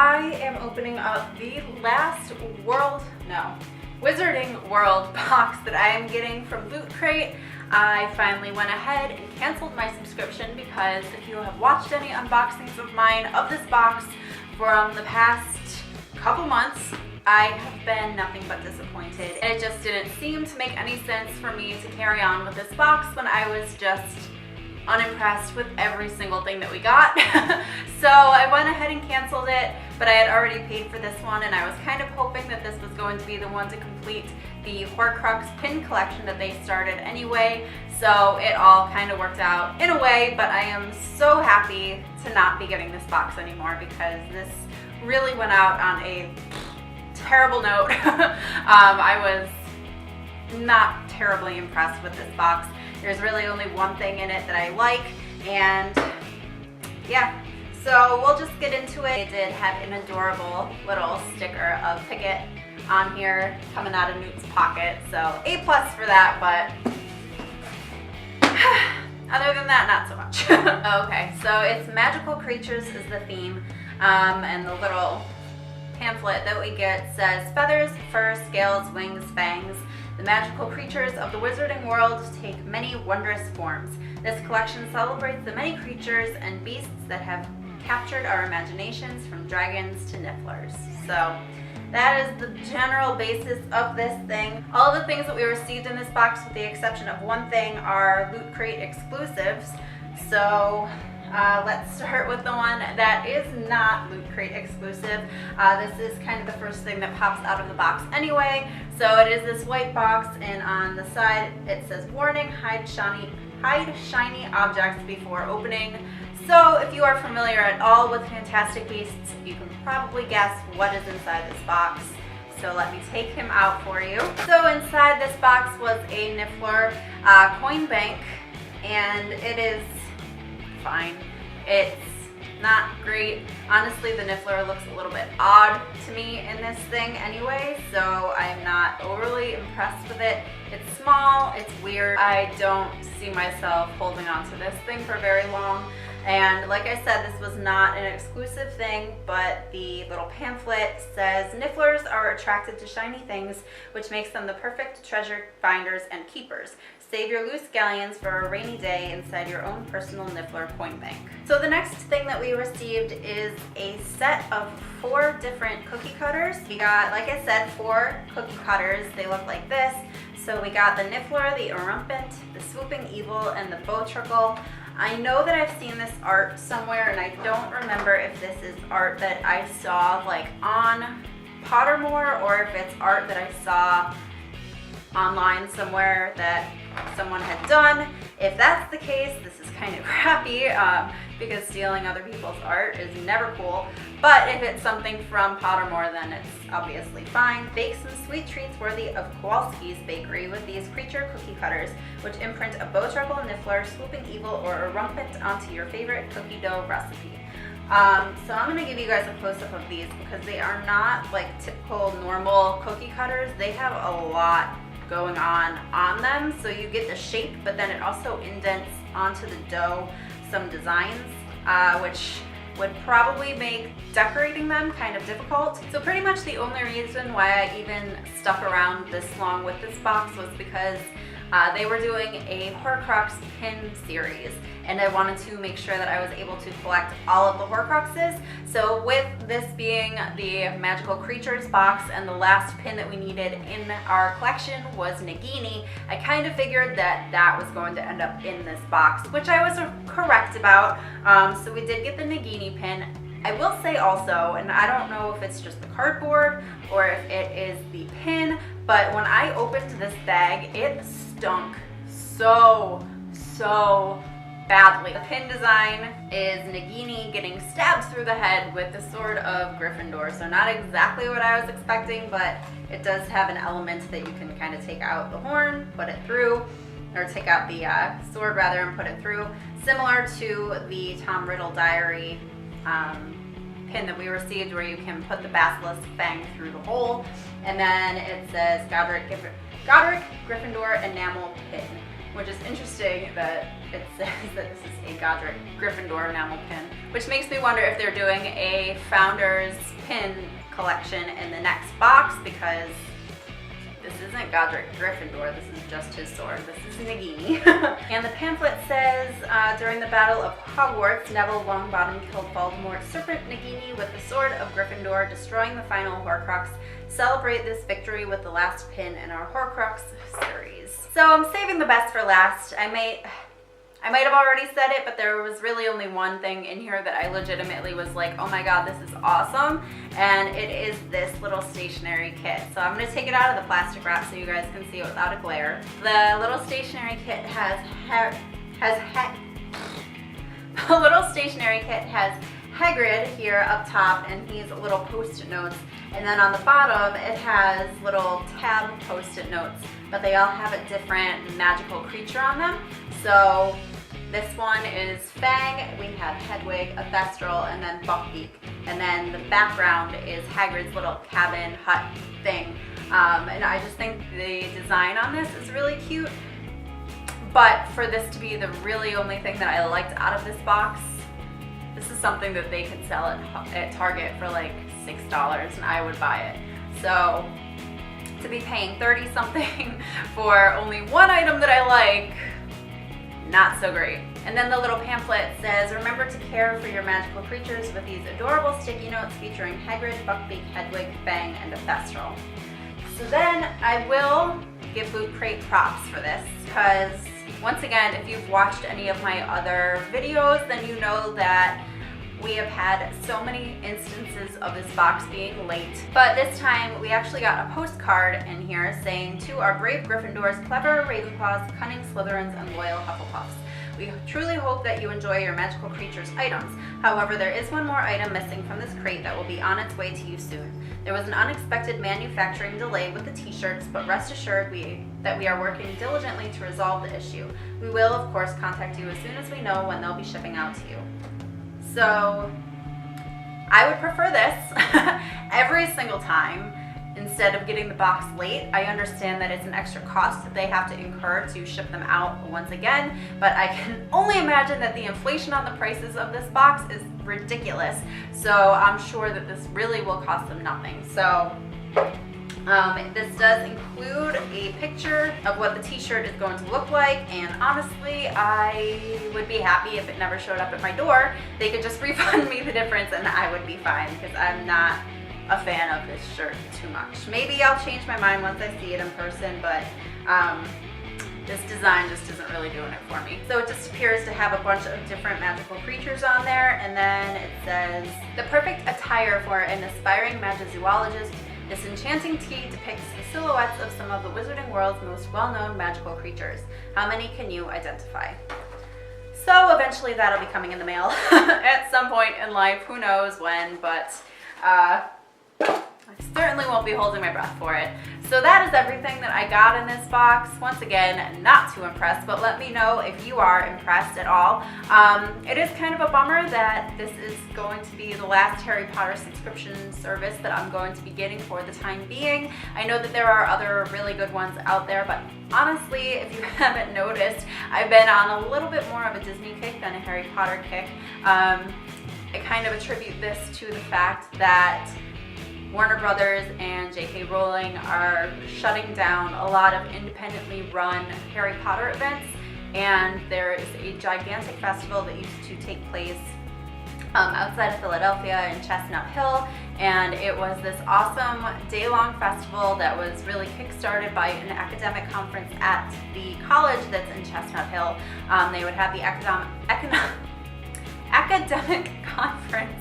I am opening up the last Wizarding World box that I am getting from Loot Crate. I finally went ahead and canceled my subscription because if you have watched any unboxings of mine of this box from the past couple months, I have been nothing but disappointed. And it just didn't seem to make any sense for me to carry on with this box when I was just unimpressed with every single thing that we got. So I went ahead and canceled it, but I had already paid for this one, and I was kind of hoping that this was going to be the one to complete the Horcrux pin collection that they started anyway. So it all kind of worked out in a way, but I am so happy to not be getting this box anymore because this really went out on a terrible note. I was not terribly impressed with this box. There's really only one thing in it that I like, and yeah, so we'll just get into it. It did have an adorable little sticker of Pickett on here coming out of Newt's pocket, so A+ for that, but other than that, not so much. Okay, so it's magical creatures is the theme, and the little pamphlet that we get says feathers, fur, scales, wings, fangs. The magical creatures of the Wizarding World take many wondrous forms. This collection celebrates the many creatures and beasts that have captured our imaginations, from dragons to nifflers. So that is the general basis of this thing. All of the things that we received in this box, with the exception of one thing, are Loot Crate exclusives. So let's start with the one that is not Loot Crate exclusive. This is kind of the first thing that pops out of the box anyway. So it is this white box, and on the side it says, warning, hide shiny objects before opening. So if you are familiar at all with Fantastic Beasts, you can probably guess what is inside this box. So let me take him out for you. So inside this box was a Niffler coin bank, and it is fine. It's not great. Honestly, the Niffler looks a little bit odd to me in this thing anyway, so I'm not overly impressed with it. It's small, it's weird. I don't see myself holding on to this thing for very long. And like I said, this was not an exclusive thing, but the little pamphlet says, Nifflers are attracted to shiny things, which makes them the perfect treasure finders and keepers. Save your loose galleons for a rainy day inside your own personal Niffler coin bank. So the next thing that we received is a set of 4 different cookie cutters. We got, like I said, 4 cookie cutters. They look like this. So we got the Niffler, the Erumpent, the Swooping Evil, and the Bowtrickle. I know that I've seen this art somewhere, and I don't remember if this is art that I saw like on Pottermore, or if it's art that I saw online somewhere that someone had done. If that's the case, this is kind of crappy because stealing other people's art is never cool. But if it's something from Pottermore, then it's obviously fine. Bake some sweet treats worthy of Kowalski's Bakery with these creature cookie cutters, which imprint a Bowtrickle, Niffler, Swooping Evil, or a Rumpet onto your favorite cookie dough recipe. So I'm going to give you guys a close-up of these because they are not like typical normal cookie cutters. They have a lot going on them, so you get the shape, but then it also indents onto the dough some designs, which would probably make decorating them kind of difficult. So pretty much the only reason why I even stuck around this long with this box was because they were doing a Horcrux pin series, and I wanted to make sure that I was able to collect all of the Horcruxes. So with this being the Magical Creatures box, and the last pin that we needed in our collection was Nagini, I kind of figured that that was going to end up in this box, which I was correct about. So we did get the Nagini pin. I will say also, and I don't know if it's just the cardboard or if it is the pin, but when I opened this bag, it stunk so badly. The pin design is Nagini getting stabbed through the head with the sword of Gryffindor. So not exactly what I was expecting, but it does have an element that you can kind of take out the horn, put it through, or take out the sword rather and put it through. Similar to the Tom Riddle diary pin that we received, where you can put the basilisk fang through the hole, and then it says Godric Gryffindor enamel pin. which is interesting that it says that this is a Godric Gryffindor enamel pin, which makes me wonder if they're doing a Founders pin collection in the next box, because this isn't Godric Gryffindor, this is just his sword. This is Nagini. And the pamphlet says, during the Battle of Hogwarts, Neville Longbottom killed Voldemort's serpent Nagini with the sword of Gryffindor, destroying the final Horcrux. Celebrate this victory with the last pin in our Horcrux series. So I'm saving the best for last. I might have already said it, but there was really only one thing in here that I legitimately was like, oh my god, this is awesome, and it is this little stationery kit. So I'm going to take it out of the plastic wrap so you guys can see it without a glare. The little stationery kit has Hagrid here up top, and he's little post-it notes, and then on the bottom it has little tab post-it notes, but they all have a different magical creature on them. So this one is Fang, we have Hedwig, a Thestral, and then Buckbeak. And then the background is Hagrid's little cabin hut thing. And I just think the design on this is really cute. But for this to be the really only thing that I liked out of this box, this is something that they could sell at Target for like $6, and I would buy it. So to be paying 30 something for only one item that I like, not so great. And then the little pamphlet says, remember to care for your magical creatures with these adorable sticky notes featuring Hagrid, Buckbeak, Hedwig, Fang, and a Thestral. So then I will give Loot Crate props for this, because once again, if you've watched any of my other videos, then you know that we have had so many instances of this box being late. But this time, we actually got a postcard in here saying, to our brave Gryffindors, clever Ravenclaws, cunning Slytherins, and loyal Hufflepuffs. We truly hope that you enjoy your magical creatures items. However, there is one more item missing from this crate that will be on its way to you soon. There was an unexpected manufacturing delay with the t-shirts, but rest assured that we are working diligently to resolve the issue. We will, of course, contact you as soon as we know when they'll be shipping out to you. So I would prefer this every single time instead of getting the box late. I understand that it's an extra cost that they have to incur to ship them out once again, but I can only imagine that the inflation on the prices of this box is ridiculous. So I'm sure that this really will cost them nothing. So this does include a picture of what the t-shirt is going to look like, and honestly, I would be happy if it never showed up at my door. They could just refund me the difference and I would be fine, because I'm not a fan of this shirt too much. Maybe I'll change my mind once I see it in person, but this design just isn't really doing it for me. So it just appears to have a bunch of different magical creatures on there, and then it says, the perfect attire for an aspiring magizoologist. This enchanting tee depicts the silhouettes of some of the Wizarding world's most well-known magical creatures. How many can you identify? So eventually that'll be coming in the mail at some point in life. Who knows when, but I certainly won't be holding my breath for it. So that is everything that I got in this box. Once again, not too impressed, but let me know if you are impressed at all. It is kind of a bummer that this is going to be the last Harry Potter subscription service that I'm going to be getting for the time being. I know that there are other really good ones out there, but honestly, if you haven't noticed, I've been on a little bit more of a Disney kick than a Harry Potter kick. I kind of attribute this to the fact that Warner Brothers and J.K. Rowling are shutting down a lot of independently run Harry Potter events, and there is a gigantic festival that used to take place outside of Philadelphia in Chestnut Hill, and it was this awesome day-long festival that was really kick-started by an academic conference at the college that's in Chestnut Hill. They would have the academic conference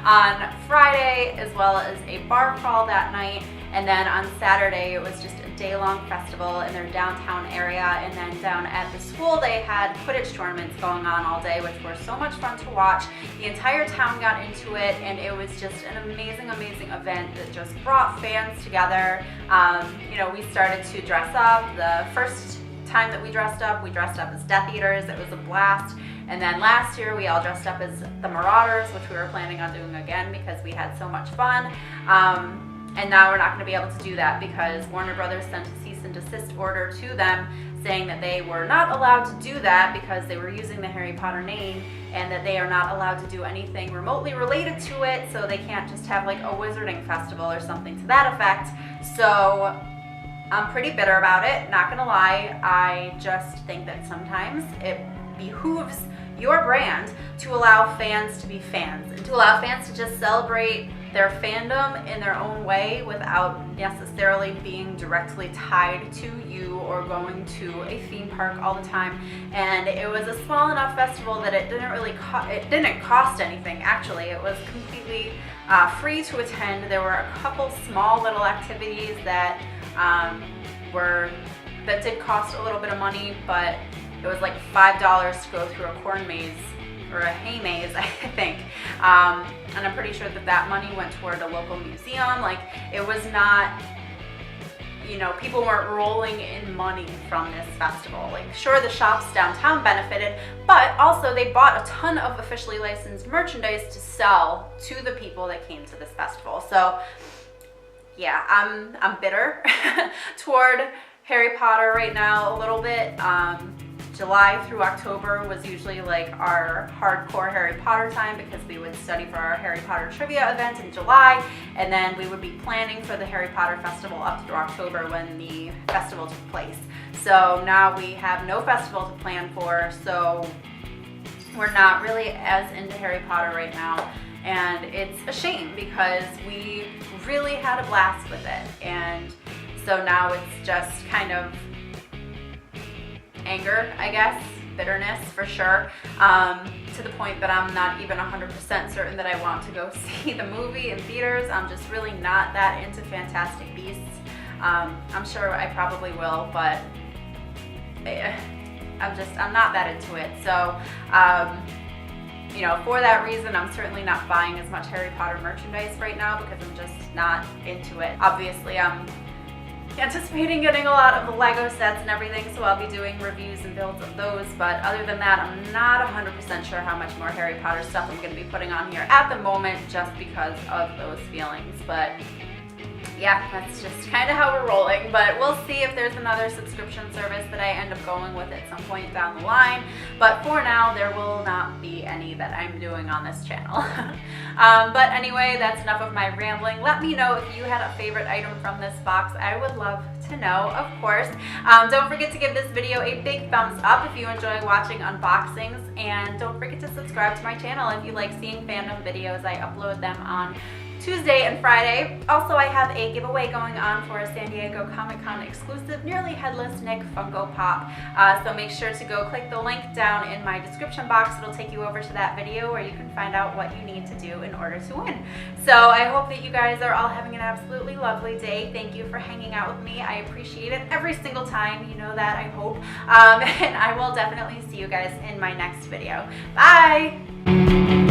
on Friday, as well as a bar crawl that night, and then on Saturday it was just a day-long festival in their downtown area, and then down at the school they had Quidditch tournaments going on all day, which were so much fun to watch. The entire town got into it, and it was just an amazing event that just brought fans together. You know, we started to dress up. The first time that we dressed up as Death Eaters. It was a blast. And then last year we all dressed up as the Marauders, which we were planning on doing again because we had so much fun. And now we're not going to be able to do that because Warner Brothers sent a cease and desist order to them saying that they were not allowed to do that because they were using the Harry Potter name, and that they are not allowed to do anything remotely related to it, so they can't just have like a wizarding festival or something to that effect. So I'm pretty bitter about it, not gonna lie. I just think that sometimes it behooves your brand to allow fans to be fans and to allow fans to just celebrate their fandom in their own way without necessarily being directly tied to you or going to a theme park all the time. And it was a small enough festival that it didn't cost anything. Actually, it was completely free to attend. There were a couple small little activities that did cost a little bit of money, but it was like $5 to go through a corn maze or a hay maze, I think. And I'm pretty sure that that money went toward a local museum. Like, it was not, you know, people weren't rolling in money from this festival. Like, sure, the shops downtown benefited, but also they bought a ton of officially licensed merchandise to sell to the people that came to this festival. So yeah, I'm bitter toward Harry Potter right now a little bit. July through October was usually like our hardcore Harry Potter time because we would study for our Harry Potter trivia event in July, and then we would be planning for the Harry Potter festival up through October when the festival took place. So now we have no festival to plan for, so we're not really as into Harry Potter right now. And it's a shame because we really had a blast with it. And so now it's just kind of anger, I guess, bitterness for sure, to the point that I'm not even 100% certain that I want to go see the movie in theaters. I'm just really not that into Fantastic Beasts. I'm sure I probably will, but I'm not that into it. So, you know, for that reason, I'm certainly not buying as much Harry Potter merchandise right now because I'm just not into it. Obviously, I'm anticipating getting a lot of the Lego sets and everything, so I'll be doing reviews and builds of those, but other than that, I'm not 100% sure how much more Harry Potter stuff I'm going to be putting on here at the moment just because of those feelings. But yeah, that's just kind of how we're rolling, but we'll see if there's another subscription service that I end up going with at some point down the line. But for now, there will not be any that I'm doing on this channel. But anyway, that's enough of my rambling. Let me know if you had a favorite item from this box. I would love to know, of course. Don't forget to give this video a big thumbs up if you enjoy watching unboxings, and don't forget to subscribe to my channel if you like seeing fandom videos. I upload them on Tuesday and Friday. Also, I have a giveaway going on for a San Diego Comic-Con exclusive Nearly Headless Nick Funko Pop. So make sure to go click the link down in my description box. It'll take you over to that video where you can find out what you need to do in order to win. So I hope that you guys are all having an absolutely lovely day. Thank you for hanging out with me. I appreciate it every single time. You know that, I hope. And I will definitely see you guys in my next video. Bye!